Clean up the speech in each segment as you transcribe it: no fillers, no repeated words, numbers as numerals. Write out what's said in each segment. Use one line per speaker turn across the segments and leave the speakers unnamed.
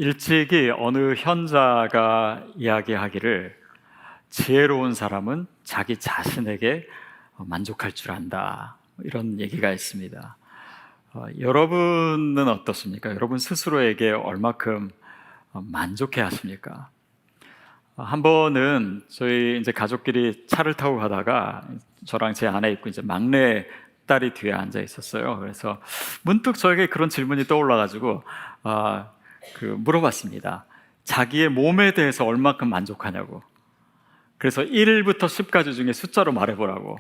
일찍이 어느 현자가 이야기하기를 지혜로운 사람은 자기 자신에게 만족할 줄 안다, 이런 얘기가 있습니다. 여러분은 어떻습니까? 여러분 스스로에게 얼마큼 만족해 하십니까? 한 번은 저희 이제 가족끼리 차를 타고 가다가 저랑 제 아내 있고 이제 막내 딸이 뒤에 앉아 있었어요. 그래서 문득 저에게 그런 질문이 떠올라가지고 물어봤습니다. 자기의 몸에 대해서 얼마큼 만족하냐고. 그래서 1부터 10까지 중에 숫자로 말해보라고.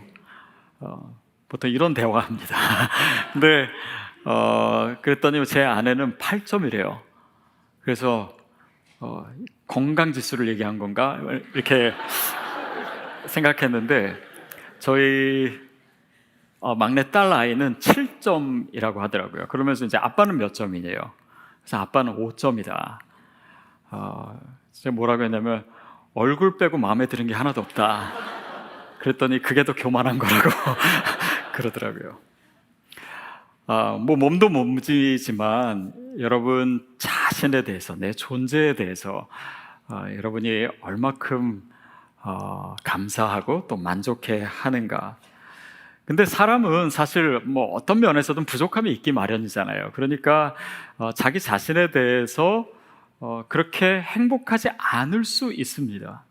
보통 이런 대화합니다. 근데 그랬더니 제 아내는 8점이래요. 그래서 건강지수를 얘기한 건가? 이렇게 생각했는데 저희 막내 딸 아이는 7점이라고 하더라고요. 그러면서 이제 아빠는 몇 점이냐요? 그래서 아빠는 5점이다. 제가 뭐라고 했냐면 얼굴 빼고 마음에 드는 게 하나도 없다. 그랬더니 그게 더 교만한 거라고 그러더라고요. 뭐 몸도 몸이지만 여러분 자신에 대해서, 내 존재에 대해서 여러분이 얼마큼 감사하고 또 만족해 하는가. 근데 사람은 사실 뭐 어떤 면에서든 부족함이 있기 마련이잖아요. 그러니까 자기 자신에 대해서 그렇게 행복하지 않을 수 있습니다.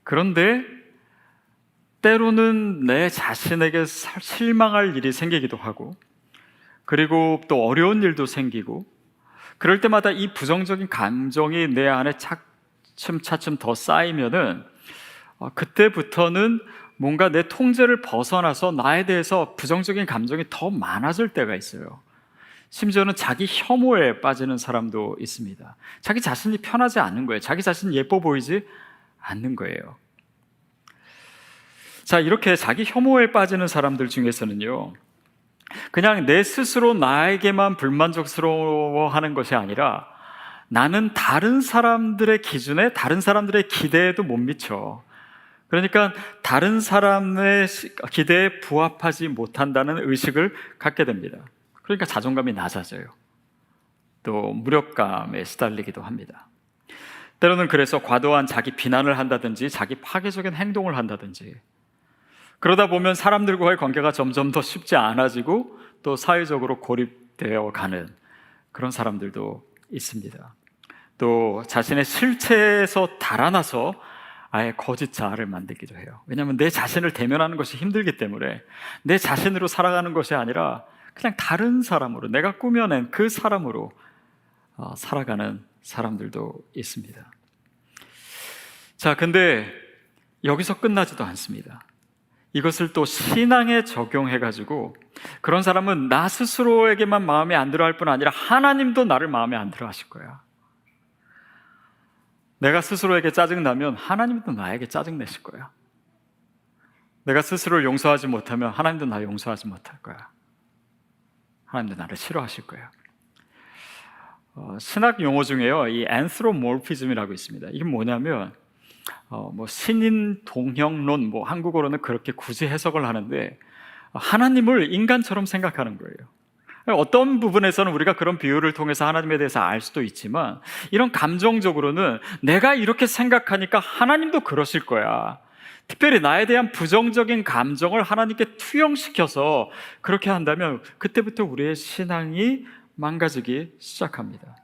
그런데 때로는 내 자신에게 실망할 일이 생기기도 하고, 그리고 또 어려운 일도 생기고, 그럴 때마다 이 부정적인 감정이 내 안에 차츰 더 쌓이면은 그때부터는 뭔가 내 통제를 벗어나서 나에 대해서 부정적인 감정이 더 많아질 때가 있어요. 심지어는 자기 혐오에 빠지는 사람도 있습니다. 자기 자신이 편하지 않는 거예요. 자기 자신이 예뻐 보이지 않는 거예요. 자, 이렇게 자기 혐오에 빠지는 사람들 중에서는요, 그냥 내 스스로 나에게만 불만족스러워하는 것이 아니라 나는 다른 사람들의 기준에, 다른 사람들의 기대에도 못 미쳐. 그러니까 다른 사람의 기대에 부합하지 못한다는 의식을 갖게 됩니다. 그러니까 자존감이 낮아져요. 또 무력감에 시달리기도 합니다. 때로는 그래서 과도한 자기 비난을 한다든지 자기 파괴적인 행동을 한다든지, 그러다 보면 사람들과의 관계가 점점 더 쉽지 않아지고 또 사회적으로 고립되어 가는 그런 사람들도 있습니다. 또 자신의 실체에서 달아나서 아예 거짓 자아를 만들기도 해요. 왜냐하면 내 자신을 대면하는 것이 힘들기 때문에 내 자신으로 살아가는 것이 아니라 그냥 다른 사람으로, 내가 꾸며낸 그 사람으로 살아가는 사람들도 있습니다. 자, 근데 여기서 끝나지도 않습니다. 이것을 또 신앙에 적용해가지고 그런 사람은 나 스스로에게만 마음에 안 들어 할 뿐 아니라 하나님도 나를 마음에 안 들어 하실 거야. 내가 스스로에게 짜증나면 하나님도 나에게 짜증내실 거야. 내가 스스로를 용서하지 못하면 하나님도 나를 용서하지 못할 거야. 하나님도 나를 싫어하실 거야. 신학 용어 중에요, 이 앤스로모피즘이라고 있습니다. 이게 뭐냐면 신인 동형론, 한국어로는 그렇게 굳이 해석을 하는데 하나님을 인간처럼 생각하는 거예요. 어떤 부분에서는 우리가 그런 비유를 통해서 하나님에 대해서 알 수도 있지만, 이런 감정적으로는 내가 이렇게 생각하니까 하나님도 그러실 거야. 특별히 나에 대한 부정적인 감정을 하나님께 투영시켜서 그렇게 한다면 그때부터 우리의 신앙이 망가지기 시작합니다.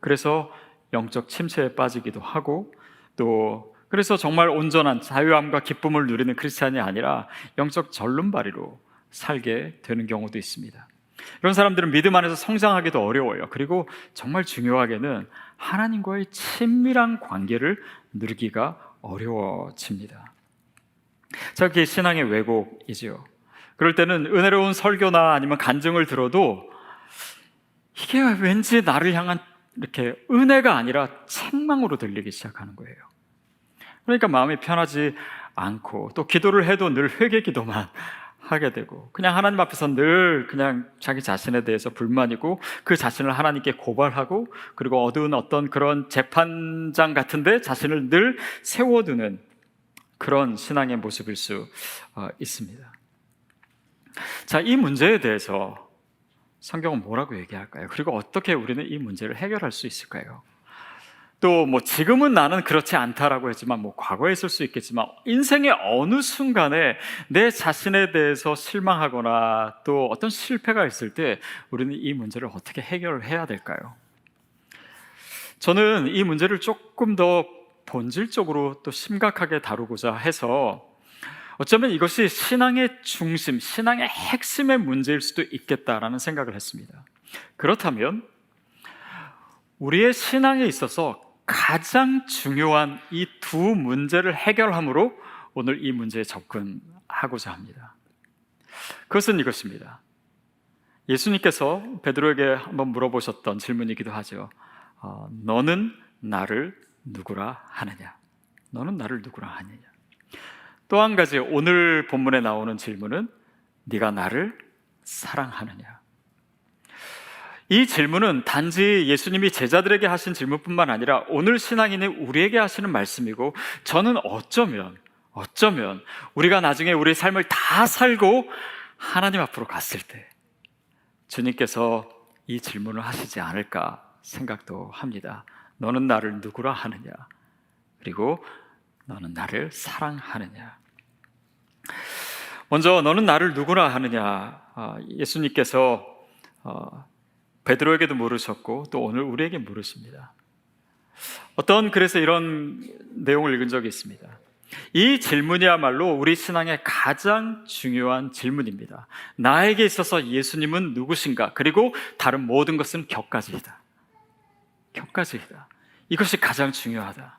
그래서 영적 침체에 빠지기도 하고, 또 그래서 정말 온전한 자유함과 기쁨을 누리는 크리스찬이 아니라 영적 절름발이로 살게 되는 경우도 있습니다. 이런 사람들은 믿음 안에서 성장하기도 어려워요. 그리고 정말 중요하게는 하나님과의 친밀한 관계를 누리기가 어려워집니다. 자, 그게 신앙의 왜곡이지요. 그럴 때는 은혜로운 설교나 아니면 간증을 들어도 이게 왠지 나를 향한 이렇게 은혜가 아니라 책망으로 들리기 시작하는 거예요. 그러니까 마음이 편하지 않고, 또 기도를 해도 늘 회개 기도만 하게 되고, 그냥 하나님 앞에서 늘 그냥 자기 자신에 대해서 불만이고 그 자신을 하나님께 고발하고, 그리고 어두운 어떤 그런 재판장 같은데 자신을 늘 세워두는 그런 신앙의 모습일 수 있습니다. 자, 이 문제에 대해서 성경은 뭐라고 얘기할까요? 그리고 어떻게 우리는 이 문제를 해결할 수 있을까요? 또 뭐 지금은 나는 그렇지 않다라고 했지만 뭐 과거에 있을 수 있겠지만 인생의 어느 순간에 내 자신에 대해서 실망하거나 또 어떤 실패가 있을 때 우리는 이 문제를 어떻게 해결을 해야 될까요? 저는 이 문제를 조금 더 본질적으로 또 심각하게 다루고자 해서 어쩌면 이것이 신앙의 중심, 신앙의 핵심의 문제일 수도 있겠다라는 생각을 했습니다. 그렇다면 우리의 신앙에 있어서 가장 중요한 이 두 문제를 해결함으로 오늘 이 문제에 접근하고자 합니다. 그것은 이것입니다. 예수님께서 베드로에게 한번 물어보셨던 질문이기도 하죠. 너는 나를 누구라 하느냐? 너는 나를 누구라 하느냐? 또 한 가지 오늘 본문에 나오는 질문은 네가 나를 사랑하느냐? 이 질문은 단지 예수님이 제자들에게 하신 질문뿐만 아니라 오늘 신앙인의 우리에게 하시는 말씀이고, 저는 어쩌면 우리가 나중에 우리의 삶을 다 살고 하나님 앞으로 갔을 때 주님께서 이 질문을 하시지 않을까 생각도 합니다. 너는 나를 누구라 하느냐? 그리고 너는 나를 사랑하느냐? 먼저 너는 나를 누구라 하느냐? 예수님께서 베드로에게도 물으셨고 또 오늘 우리에게 물으십니다. 그래서 이런 내용을 읽은 적이 있습니다. 이 질문이야말로 우리 신앙의 가장 중요한 질문입니다. 나에게 있어서 예수님은 누구신가? 그리고 다른 모든 것은 격가지이다. 이것이 가장 중요하다.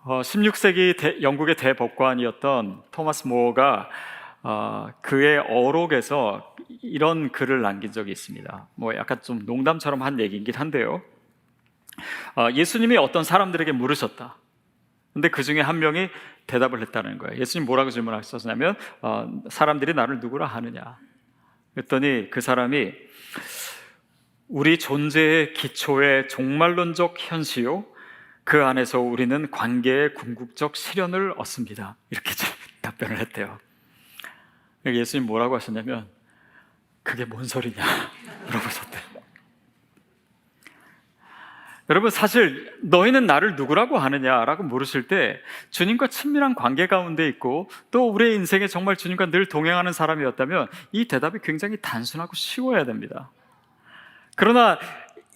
16세기 영국의 대법관이었던 토마스 모어가 그의 어록에서 이런 글을 남긴 적이 있습니다. 약간 좀 농담처럼 한 얘기이긴 한데요. 예수님이 어떤 사람들에게 물으셨다. 근데 그 중에 한 명이 대답을 했다는 거예요. 예수님 뭐라고 질문하셨냐면 사람들이 나를 누구라 하느냐? 그랬더니 그 사람이 우리 존재의 기초의 종말론적 현시요, 그 안에서 우리는 관계의 궁극적 실현을 얻습니다. 이렇게 답변을 했대요. 예수님 뭐라고 하셨냐면 그게 뭔 소리냐 물어보셨대요. 여러분, 사실 너희는 나를 누구라고 하느냐라고 물으실 때 주님과 친밀한 관계 가운데 있고 또 우리의 인생에 정말 주님과 늘 동행하는 사람이었다면 이 대답이 굉장히 단순하고 쉬워야 됩니다. 그러나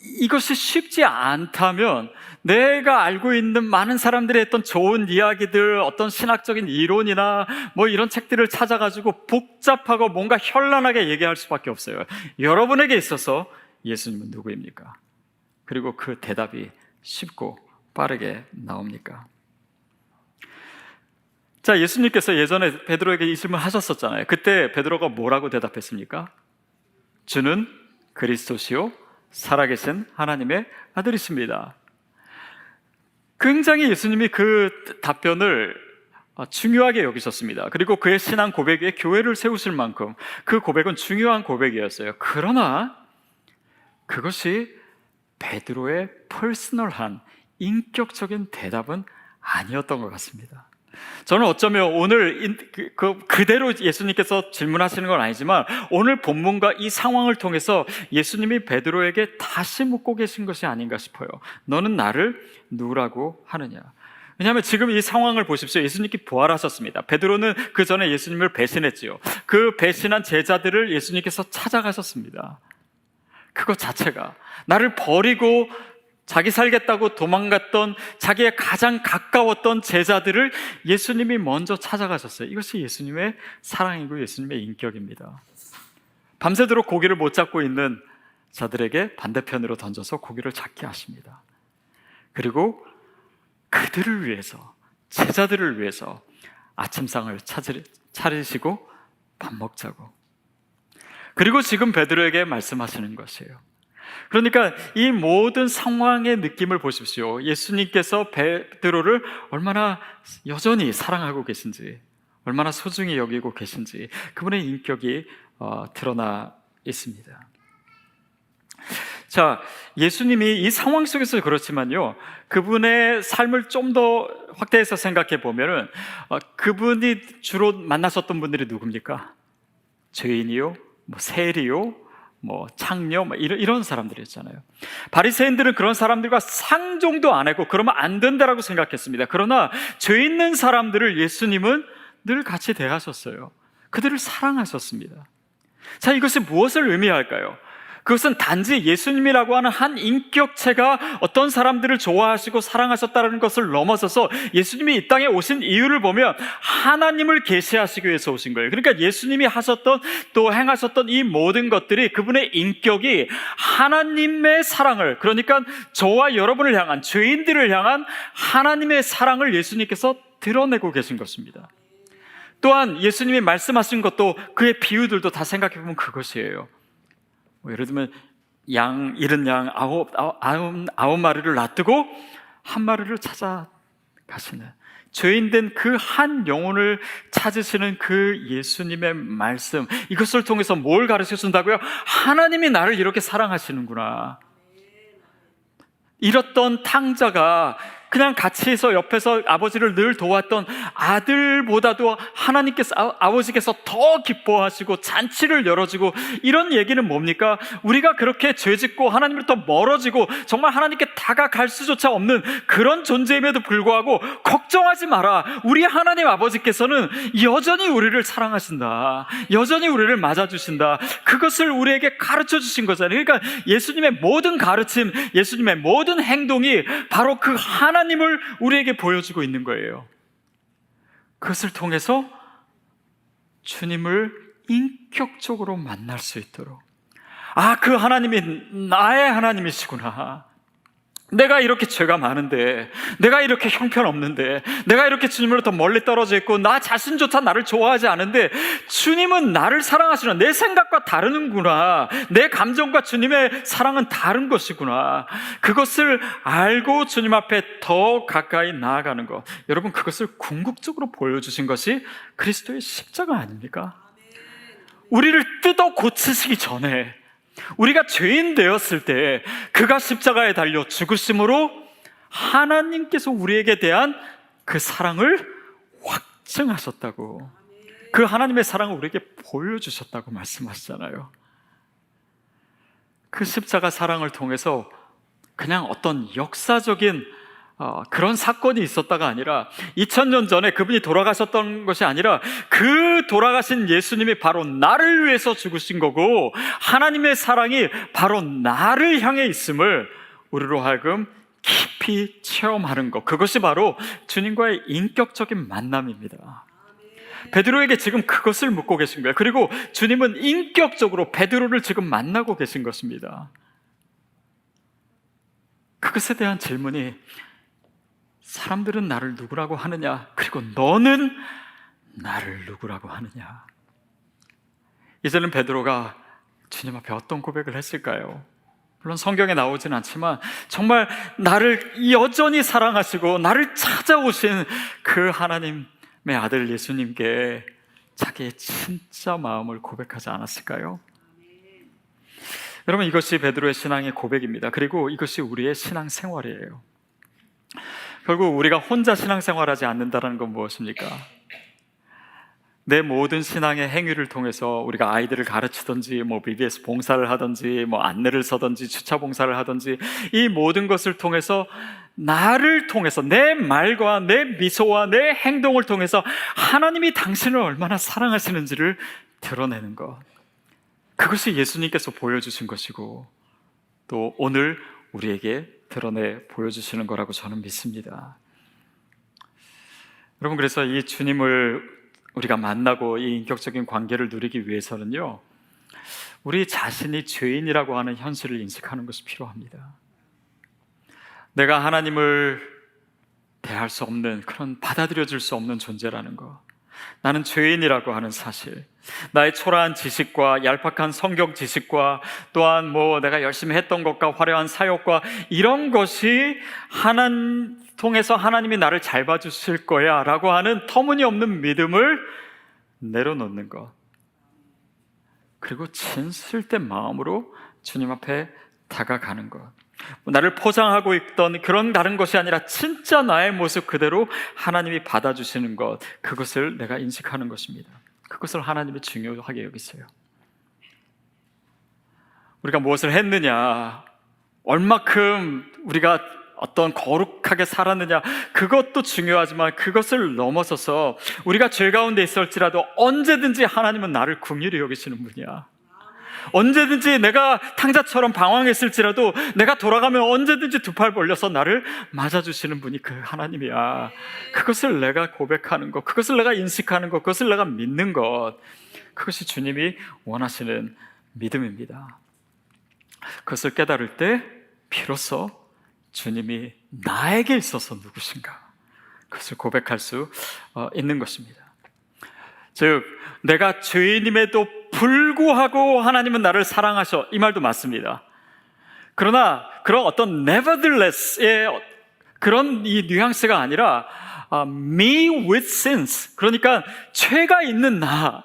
이것이 쉽지 않다면 내가 알고 있는 많은 사람들이 했던 좋은 이야기들, 어떤 신학적인 이론이나 이런 책들을 찾아가지고 복잡하고 뭔가 현란하게 얘기할 수밖에 없어요. 여러분에게 있어서 예수님은 누구입니까? 그리고 그 대답이 쉽고 빠르게 나옵니까? 자, 예수님께서 예전에 베드로에게 이 질문 하셨었잖아요. 그때 베드로가 뭐라고 대답했습니까? 주는 그리스도시요 살아계신 하나님의 아들이십니다. 굉장히 예수님이 그 답변을 중요하게 여기셨습니다. 그리고 그의 신앙 고백에 교회를 세우실 만큼 그 고백은 중요한 고백이었어요. 그러나 그것이 베드로의 퍼스널한 인격적인 대답은 아니었던 것 같습니다. 저는 어쩌면 오늘 그대로 예수님께서 질문하시는 건 아니지만 오늘 본문과 이 상황을 통해서 예수님이 베드로에게 다시 묻고 계신 것이 아닌가 싶어요. 너는 나를 누구라고 하느냐? 왜냐하면 지금 이 상황을 보십시오. 예수님께 부활하셨습니다. 베드로는 그 전에 예수님을 배신했지요. 그 배신한 제자들을 예수님께서 찾아가셨습니다. 그것 자체가 나를 버리고 자기 살겠다고 도망갔던 자기의 가장 가까웠던 제자들을 예수님이 먼저 찾아가셨어요. 이것이 예수님의 사랑이고 예수님의 인격입니다. 밤새도록 고기를 못 잡고 있는 자들에게 반대편으로 던져서 고기를 잡게 하십니다. 그리고 그들을 위해서, 제자들을 위해서 아침상을 차리시고 밥 먹자고. 그리고 지금 베드로에게 말씀하시는 것이에요. 그러니까 이 모든 상황의 느낌을 보십시오. 예수님께서 베드로를 얼마나 여전히 사랑하고 계신지, 얼마나 소중히 여기고 계신지 그분의 인격이 드러나 있습니다. 자, 예수님이 이 상황 속에서 그렇지만요, 그분의 삶을 좀 더 확대해서 생각해 보면은 그분이 주로 만나셨던 분들이 누굽니까? 죄인이요, 뭐 세리요, 뭐 창녀, 뭐 이런 사람들이었잖아요. 바리새인들은 그런 사람들과 상종도 안 하고 그러면 안 된다라고 생각했습니다. 그러나 죄 있는 사람들을 예수님은 늘 같이 대하셨어요. 그들을 사랑하셨습니다. 자, 이것이 무엇을 의미할까요? 그것은 단지 예수님이라고 하는 한 인격체가 어떤 사람들을 좋아하시고 사랑하셨다는 것을 넘어서서 예수님이 이 땅에 오신 이유를 보면 하나님을 계시하시기 위해서 오신 거예요. 그러니까 예수님이 하셨던 또 행하셨던 이 모든 것들이 그분의 인격이 하나님의 사랑을, 그러니까 저와 여러분을 향한, 죄인들을 향한 하나님의 사랑을 예수님께서 드러내고 계신 것입니다. 또한 예수님이 말씀하신 것도, 그의 비유들도 다 생각해보면 그것이에요. 뭐 예를 들면 잃은 양 아홉 마리를 놔두고 한 마리를 찾아가시는, 죄인된 그 한 영혼을 찾으시는 그 예수님의 말씀, 이것을 통해서 뭘 가르쳐 준다고요? 하나님이 나를 이렇게 사랑하시는구나. 잃었던 탕자가 그냥 같이 해서 옆에서 아버지를 늘 도왔던 아들보다도 하나님께서, 아버지께서 더 기뻐하시고 잔치를 열어주고, 이런 얘기는 뭡니까? 우리가 그렇게 죄짓고 하나님으로부터 멀어지고 정말 하나님께 다가갈 수조차 없는 그런 존재임에도 불구하고 걱정하지 마라, 우리 하나님 아버지께서는 여전히 우리를 사랑하신다, 여전히 우리를 맞아주신다. 그것을 우리에게 가르쳐 주신 거잖아요. 그러니까 예수님의 모든 가르침, 예수님의 모든 행동이 바로 그 하나님을 우리에게 보여주고 있는 거예요. 그것을 통해서 주님을 인격적으로 만날 수 있도록, 그 하나님이 나의 하나님이시구나, 내가 이렇게 죄가 많은데, 내가 이렇게 형편없는데, 내가 이렇게 주님으로부터 멀리 떨어져 있고 나 자신조차 나를 좋아하지 않은데 주님은 나를 사랑하시는, 내 생각과 다르는구나, 내 감정과 주님의 사랑은 다른 것이구나. 그것을 알고 주님 앞에 더 가까이 나아가는 것, 여러분, 그것을 궁극적으로 보여주신 것이 그리스도의 십자가 아닙니까? 우리를 뜯어 고치시기 전에, 우리가 죄인 되었을 때 그가 십자가에 달려 죽으심으로 하나님께서 우리에게 대한 그 사랑을 확증하셨다고, 그 하나님의 사랑을 우리에게 보여주셨다고 말씀하시잖아요. 그 십자가 사랑을 통해서 그냥 어떤 역사적인 그런 사건이 있었다가 아니라, 2000년 전에 그분이 돌아가셨던 것이 아니라 그 돌아가신 예수님이 바로 나를 위해서 죽으신 거고, 하나님의 사랑이 바로 나를 향해 있음을 우리로 하여금 깊이 체험하는 것, 그것이 바로 주님과의 인격적인 만남입니다. 베드로에게 지금 그것을 묻고 계신 거예요. 그리고 주님은 인격적으로 베드로를 지금 만나고 계신 것입니다. 그것에 대한 질문이, 사람들은 나를 누구라고 하느냐? 그리고 너는 나를 누구라고 하느냐? 이제는 베드로가 주님 앞에 어떤 고백을 했을까요? 물론 성경에 나오진 않지만 정말 나를 여전히 사랑하시고 나를 찾아오신 그 하나님의 아들 예수님께 자기의 진짜 마음을 고백하지 않았을까요? 여러분, 이것이 베드로의 신앙의 고백입니다. 그리고 이것이 우리의 신앙 생활이에요. 결국 우리가 혼자 신앙생활하지 않는다는 건 무엇입니까? 내 모든 신앙의 행위를 통해서, 우리가 아이들을 가르치든지, BBS 봉사를 하든지, 안내를 서든지, 주차 봉사를 하든지, 이 모든 것을 통해서, 나를 통해서, 내 말과 내 미소와 내 행동을 통해서 하나님이 당신을 얼마나 사랑하시는지를 드러내는 것, 그것이 예수님께서 보여주신 것이고 또 오늘 우리에게 드러내 보여주시는 거라고 저는 믿습니다. 여러분, 그래서 이 주님을 우리가 만나고 이 인격적인 관계를 누리기 위해서는요, 우리 자신이 죄인이라고 하는 현실을 인식하는 것이 필요합니다. 내가 하나님을 대할 수 없는, 그런 받아들여질 수 없는 존재라는 것, 나는 죄인이라고 하는 사실, 나의 초라한 지식과 얄팍한 성경 지식과 또한 내가 열심히 했던 것과 화려한 사역과 이런 것이 통해서 하나님이 나를 잘 봐주실 거야 라고 하는 터무니없는 믿음을 내려놓는 것, 그리고 진실된 마음으로 주님 앞에 다가가는 것, 나를 포장하고 있던 그런 다른 것이 아니라 진짜 나의 모습 그대로 하나님이 받아주시는 것, 그것을 내가 인식하는 것입니다. 그것을 하나님이 중요하게 여기세요. 우리가 무엇을 했느냐, 얼마큼 우리가 어떤 거룩하게 살았느냐, 그것도 중요하지만 그것을 넘어서서 우리가 죄 가운데 있을지라도 언제든지 하나님은 나를 긍휼히 여기시는 분이야. 언제든지 내가 탕자처럼 방황했을지라도 내가 돌아가면 언제든지 두 팔 벌려서 나를 맞아주시는 분이 그 하나님이야. 그것을 내가 고백하는 것, 그것을 내가 인식하는 것, 그것을 내가 믿는 것, 그것이 주님이 원하시는 믿음입니다. 그것을 깨달을 때 비로소 주님이 나에게 있어서 누구신가, 그것을 고백할 수 있는 것입니다. 즉, 내가 죄인임에도 불구하고 하나님은 나를 사랑하셔, 이 말도 맞습니다. 그러나 그런 어떤 nevertheless의 그런 이 뉘앙스가 아니라 me with sins, 그러니까 죄가 있는 나,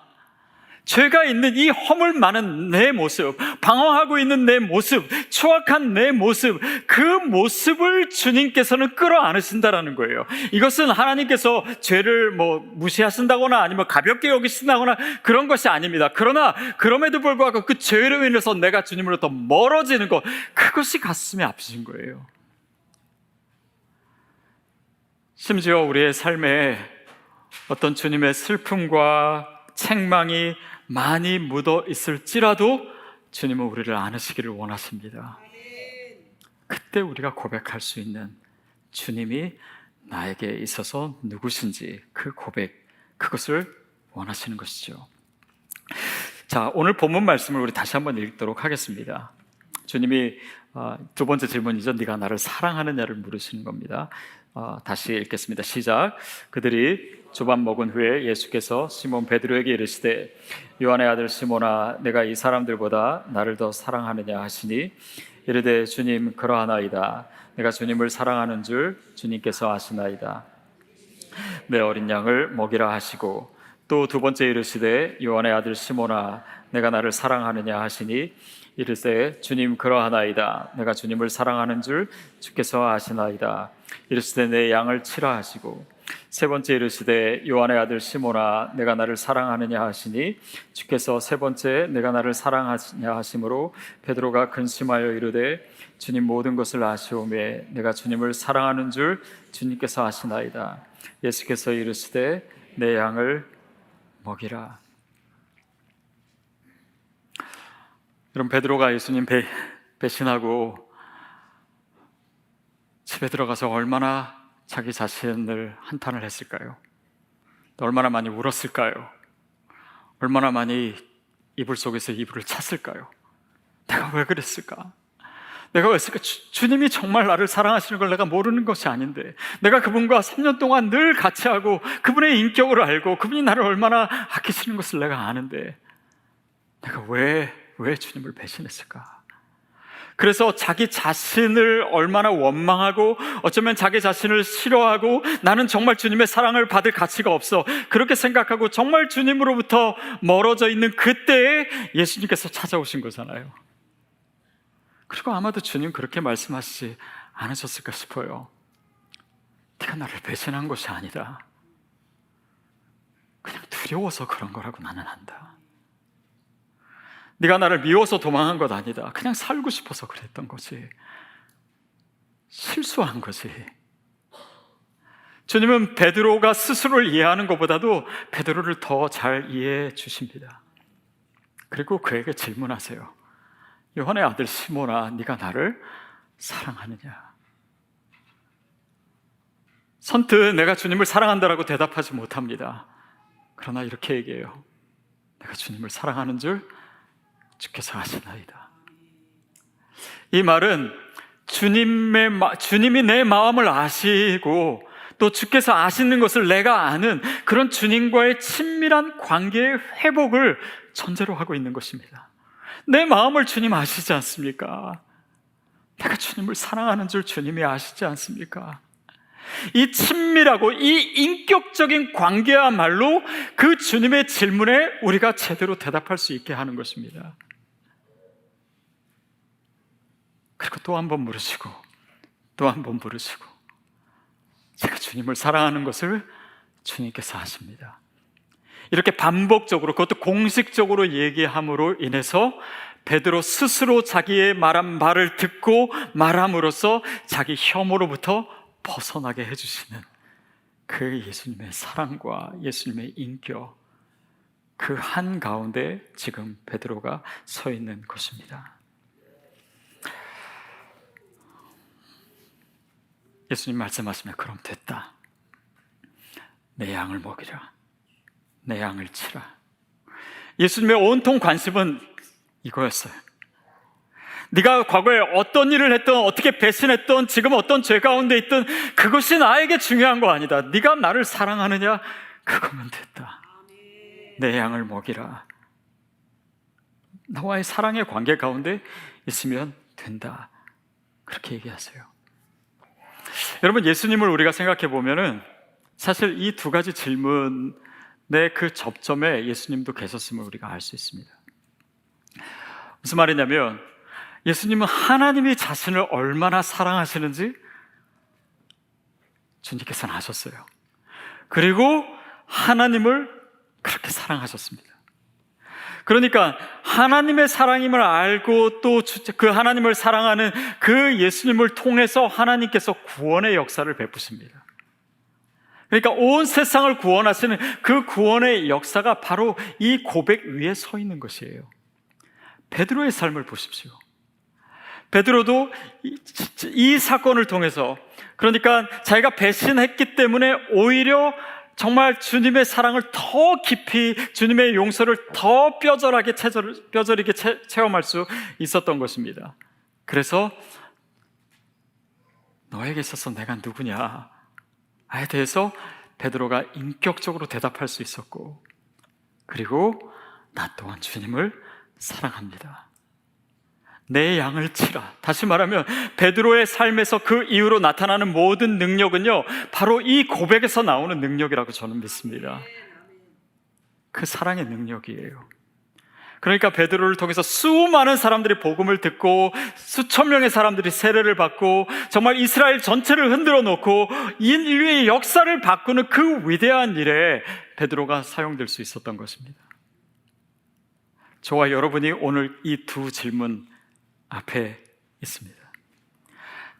죄가 있는 이 허물 많은 내 모습, 방황하고 있는 내 모습, 추악한 내 모습, 그 모습을 주님께서는 끌어안으신다라는 거예요. 이것은 하나님께서 죄를 무시하신다거나 아니면 가볍게 여기신다거나 그런 것이 아닙니다. 그러나 그럼에도 불구하고 그 죄로 인해서 내가 주님으로부터 멀어지는 것, 그것이 가슴이 아프신 거예요. 심지어 우리의 삶에 어떤 주님의 슬픔과 책망이 많이 묻어 있을지라도 주님은 우리를 안으시기를 원하십니다. 그때 우리가 고백할 수 있는 주님이 나에게 있어서 누구신지, 그 고백, 그것을 원하시는 것이죠. 자, 오늘 본문 말씀을 우리 다시 한번 읽도록 하겠습니다. 주님이 두 번째 질문이죠. 네가 나를 사랑하느냐를 물으시는 겁니다. 다시 읽겠습니다. 시작. 그들이 조밥 먹은 후에 예수께서 시몬 베드로에게 이르시되 요한의 아들 시몬아, 내가 이 사람들보다 나를 더 사랑하느냐 하시니 이르되 주님, 그러하나이다. 내가 주님을 사랑하는 줄 주님께서 아시나이다. 내 어린 양을 먹이라 하시고, 또 두 번째 이르시되 요한의 아들 시몬아, 내가 나를 사랑하느냐 하시니 이르되 주님, 그러하나이다. 내가 주님을 사랑하는 줄 주께서 아시나이다. 이르시되 내 양을 치라 하시고, 세 번째 이르시되 요한의 아들 시몬아, 내가 나를 사랑하느냐 하시니 주께서 세 번째 내가 나를 사랑하느냐 하심으로 베드로가 근심하여 이르되 주님, 모든 것을 아시오매 내가 주님을 사랑하는 줄 주님께서 아시나이다. 예수께서 이르시되 내 양을 먹이라. 그럼 베드로가 예수님 배신하고 집에 들어가서 얼마나 자기 자신을 한탄을 했을까요? 얼마나 많이 울었을까요? 얼마나 많이 이불 속에서 이불을 찼을까요? 내가 왜 그랬을까? 내가 왜 그랬을까? 주님이 정말 나를 사랑하시는 걸 내가 모르는 것이 아닌데, 내가 그분과 3년 동안 늘 같이 하고 그분의 인격을 알고 그분이 나를 얼마나 아끼시는 것을 내가 아는데 내가 왜 주님을 배신했을까? 그래서 자기 자신을 얼마나 원망하고 어쩌면 자기 자신을 싫어하고 나는 정말 주님의 사랑을 받을 가치가 없어, 그렇게 생각하고 정말 주님으로부터 멀어져 있는 그때에 예수님께서 찾아오신 거잖아요. 그리고 아마도 주님 그렇게 말씀하시지 않으셨을까 싶어요. 네가 나를 배신한 것이 아니다. 그냥 두려워서 그런 거라고 나는 안다. 네가 나를 미워서 도망한 것 아니다. 그냥 살고 싶어서 그랬던 거지. 실수한 거지. 주님은 베드로가 스스로를 이해하는 것보다도 베드로를 더 잘 이해해 주십니다. 그리고 그에게 질문하세요. 요한의 아들 시몬아, 네가 나를 사랑하느냐? 선뜻 내가 주님을 사랑한다라고 대답하지 못합니다. 그러나 이렇게 얘기해요. 내가 주님을 사랑하는 줄 주께서 아시나이다. 이 말은 주님이 내 마음을 아시고 또 주께서 아시는 것을 내가 아는 그런 주님과의 친밀한 관계의 회복을 전제로 하고 있는 것입니다. 내 마음을 주님 아시지 않습니까? 내가 주님을 사랑하는 줄 주님이 아시지 않습니까? 이 친밀하고 이 인격적인 관계야말로 그 주님의 질문에 우리가 제대로 대답할 수 있게 하는 것입니다. 그리고 또 한 번 물으시고 또 한 번 물으시고, 제가 주님을 사랑하는 것을 주님께서 아십니다. 이렇게 반복적으로, 그것도 공식적으로 얘기함으로 인해서 베드로 스스로 자기의 말한 말을 듣고 말함으로써 자기 혐오로부터 벗어나게 해주시는 그 예수님의 사랑과 예수님의 인격, 그 한가운데 지금 베드로가 서 있는 것입니다. 예수님 말씀하시면 그럼 됐다. 내 양을 먹이라. 내 양을 치라. 예수님의 온통 관심은 이거였어요. 네가 과거에 어떤 일을 했든 어떻게 배신했든 지금 어떤 죄 가운데 있든 그것이 나에게 중요한 거 아니다. 네가 나를 사랑하느냐? 그거면 됐다. 내 양을 먹이라. 나와의 사랑의 관계 가운데 있으면 된다. 그렇게 얘기하세요. 여러분, 예수님을 우리가 생각해 보면은 사실 이 두 가지 질문의 그 접점에 예수님도 계셨음을 우리가 알 수 있습니다. 무슨 말이냐면 예수님은 하나님이 자신을 얼마나 사랑하시는지 주님께서는 아셨어요. 그리고 하나님을 그렇게 사랑하셨습니다. 그러니까 하나님의 사랑임을 알고 또 그 하나님을 사랑하는 그 예수님을 통해서 하나님께서 구원의 역사를 베푸십니다. 그러니까 온 세상을 구원하시는 그 구원의 역사가 바로 이 고백 위에 서 있는 것이에요. 베드로의 삶을 보십시오. 베드로도 이 사건을 통해서, 그러니까 자기가 배신했기 때문에 오히려 정말 주님의 사랑을 더 깊이, 주님의 용서를 더 뼈저리게 체험할 수 있었던 것입니다. 그래서 너에게 있어서 내가 누구냐에 대해서 베드로가 인격적으로 대답할 수 있었고, 그리고 나 또한 주님을 사랑합니다. 내 양을 치라. 다시 말하면 베드로의 삶에서 그 이후로 나타나는 모든 능력은요, 바로 이 고백에서 나오는 능력이라고 저는 믿습니다. 그 사랑의 능력이에요. 그러니까 베드로를 통해서 수많은 사람들이 복음을 듣고 수천 명의 사람들이 세례를 받고 정말 이스라엘 전체를 흔들어 놓고 인류의 역사를 바꾸는 그 위대한 일에 베드로가 사용될 수 있었던 것입니다. 저와 여러분이 오늘 이 두 질문 앞에 있습니다.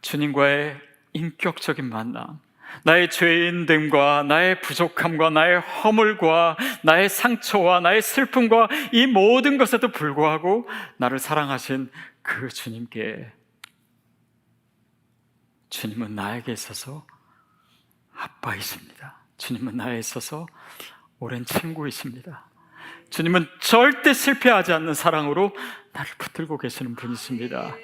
주님과의 인격적인 만남, 나의 죄인됨과 나의 부족함과 나의 허물과 나의 상처와 나의 슬픔과 이 모든 것에도 불구하고 나를 사랑하신 그 주님께, 주님은 나에게 있어서 아빠이십니다. 주님은 나에게 있어서 오랜 친구이십니다. 주님은 절대 실패하지 않는 사랑으로 나를 붙들고 계시는 분이십니다.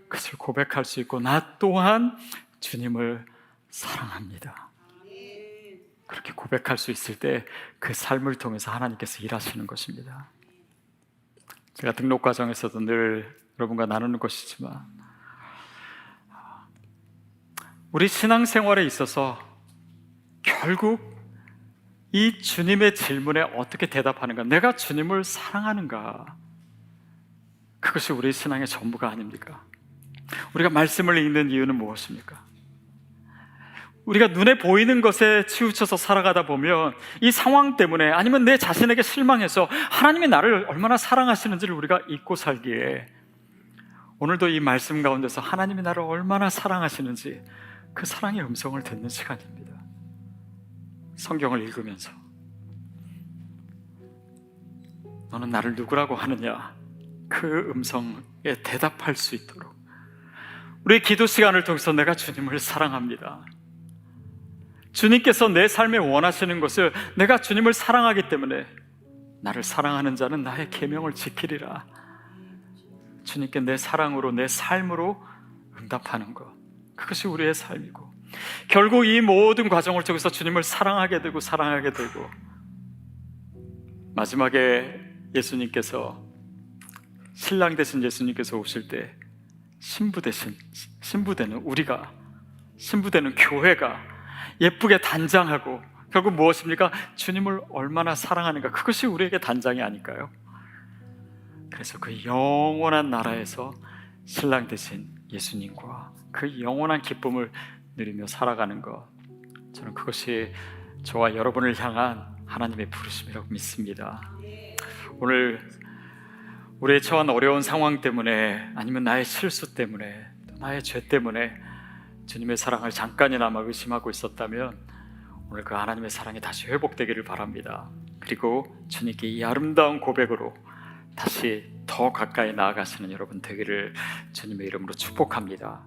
그것을 고백할 수 있고 나 또한 주님을 사랑합니다. 그렇게 고백할 수 있을 때 그 삶을 통해서 하나님께서 일하시는 것입니다. 제가 등록 과정에서도 늘 여러분과 나누는 것이지만 우리 신앙생활에 있어서 결국 이 주님의 질문에 어떻게 대답하는가, 내가 주님을 사랑하는가, 그것이 우리 신앙의 전부가 아닙니까? 우리가 말씀을 읽는 이유는 무엇입니까? 우리가 눈에 보이는 것에 치우쳐서 살아가다 보면 이 상황 때문에, 아니면 내 자신에게 실망해서 하나님이 나를 얼마나 사랑하시는지를 우리가 잊고 살기에, 오늘도 이 말씀 가운데서 하나님이 나를 얼마나 사랑하시는지 그 사랑의 음성을 듣는 시간입니다. 성경을 읽으면서 너는 나를 누구라고 하느냐, 그 음성에 대답할 수 있도록 우리 기도 시간을 통해서 내가 주님을 사랑합니다. 주님께서 내 삶에 원하시는 것을, 내가 주님을 사랑하기 때문에 나를 사랑하는 자는 나의 계명을 지키리라. 주님께 내 사랑으로, 내 삶으로 응답하는 것, 그것이 우리의 삶이고, 결국 이 모든 과정을 통해서 주님을 사랑하게 되고 마지막에 예수님께서, 신랑 되신 예수님께서 오실 때 신부되는 우리가, 신부되는 교회가 예쁘게 단장하고, 결국 무엇입니까? 주님을 얼마나 사랑하는가, 그것이 우리에게 단장이 아닐까요? 그래서 그 영원한 나라에서 신랑 되신 예수님과 그 영원한 기쁨을 누리며 살아가는 것, 저는 그것이 저와 여러분을 향한 하나님의 부르심이라고 믿습니다. 오늘 우리의 처한 어려운 상황 때문에, 아니면 나의 실수 때문에, 또 나의 죄 때문에 주님의 사랑을 잠깐이나마 의심하고 있었다면 오늘 그 하나님의 사랑이 다시 회복되기를 바랍니다. 그리고 주님께 이 아름다운 고백으로 다시 더 가까이 나아가시는 여러분 되기를 주님의 이름으로 축복합니다.